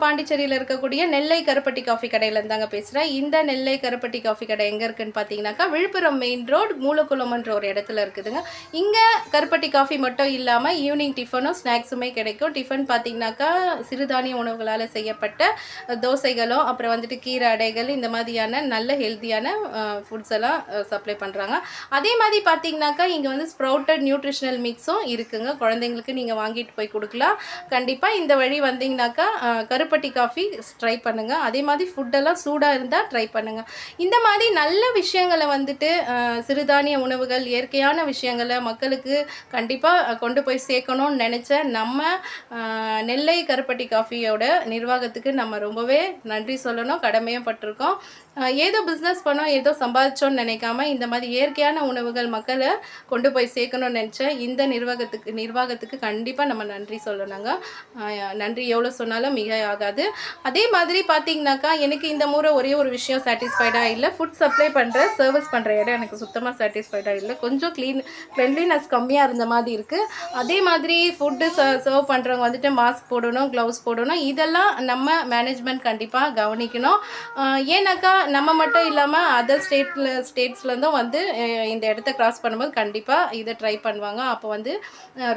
பாண்டிச்சேரியில் இருக்கக்கூடிய நெல்லை கருப்பட்டி காஃபி கடையிலேருந்து தாங்க பேசுகிறேன். இந்த நெல்லை கருப்பட்டி காஃபி கடை எங்கே இருக்குதுன்னு பார்த்தீங்கன்னாக்கா, விழுப்புரம் மெயின் ரோடு மூலக்குளம்ன்ற ஒரு இடத்துல இருக்குதுங்க. இங்கே கருப்பட்டி காஃபி மட்டும் இல்லாமல் ஈவினிங் டிஃபனும் ஸ்நாக்ஸுமே கிடைக்கும். டிஃபன் பார்த்தீங்கன்னாக்கா சிறுதானிய உணவுகளால் செய்யப்பட்ட தோசைகளும், அப்புறம் வந்துட்டு கீரை அடைகள், இந்த மாதிரியான நல்ல ஹெல்த்தியான ஃபுட்ஸ் எல்லாம் சப்ளை பண்ணுறாங்க. அதே மாதிரி பார்த்தீங்கன்னாக்கா இங்கே வந்து ஸ்ப்ரவுட்டட் நியூட்ரிஷனல் மிக்ஸும் இருக்குங்க. குழந்தைங்களுக்கு நீங்கள் வாங்கிட்டு போய் கொடுக்கலாம். கண்டிப்பாக இந்த வழி வந்தீங்கன்னாக்கா கருப்பட்டி காஃபி ட்ரை பண்ணுங்கள். அதே மாதிரி ஃபுட்டெல்லாம் சூடாக இருந்தால் ட்ரை பண்ணுங்கள். இந்த மாதிரி நல்ல விஷயங்களை வந்துட்டு சிறுதானிய உணவுகள், இயற்கையான விஷயங்களை மக்களுக்கு கண்டிப்பாக கொண்டு போய் சேர்க்கணும்னு நினச்ச நம்ம நெல்லை கருப்பட்டி காஃபியோட நிர்வாகத்துக்கு நம்ம ரொம்பவே நன்றி சொல்லணும், கடமையும் பட்டிருக்கோம். ஏதோ பிஸ்னஸ் பண்ணோம், ஏதோ சம்பாதிச்சோன்னு நினைக்காம இந்த மாதிரி இயற்கையான உணவுகள் மக்களை கொண்டு போய் சேர்க்கணும்னு நினச்ச இந்த நிர்வாகத்துக்கு கண்டிப்பாக நம்ம நன்றி சொல்லணுங்க. நன்றி எவ்வளோ சொன்னாலும் மிக ஆகாது. அதே மாதிரி பார்த்தீங்கன்னாக்கா எனக்கு இந்த முறை ஒரே ஒரு விஷயம் சாட்டிஸ்ஃபைடாக இல்லை. ஃபுட் சப்ளை பண்ணுற சர்வீஸ் பண்ணுற இடம் எனக்கு சுத்தமாக சாட்டிஸ்ஃபைடாக இல்லை. கொஞ்சம் கிளென்லினஸ் கம்மியாக இருந்த மாதிரி இருக்குது. அதே மாதிரி ஃபுட்டு சர்வ் பண்ணுறவங்க வந்துட்டு மாஸ்க் போடணும், க்ளவுஸ் போடணும். இதெல்லாம் நம்ம மேனேஜ்மெண்ட் கண்டிப்பாக கவனிக்கணும். ஏன்னாக்கா நம்ம மட்டும் இல்லாமல் அதர் ஸ்டேட்ஸ்லேருந்தும் வந்து இந்த இடத்த கிராஸ் பண்ணும்போது கண்டிப்பாக இதை ட்ரை பண்ணுவாங்க. அப்போ வந்து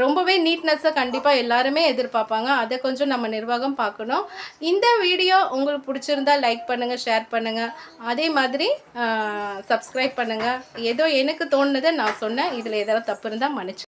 ரொம்பவே நீட்னஸை கண்டிப்பாக எல்லாருமே எதிர்பார்ப்பாங்க. அதை கொஞ்சம் நம்ம நிர்வாகம் பார்க்கணும். இந்த வீடியோ உங்களுக்கு பிடிச்சிருந்தா லைக் பண்ணுங்கள், ஷேர் பண்ணுங்கள். அதே மாதிரி சப்ஸ்கிரைப் பண்ணுங்கள். ஏதோ எனக்கு தோணுனதை நான் சொன்னேன். இதில் ஏதாவது தப்பு இருந்தால் மன்னிச்சு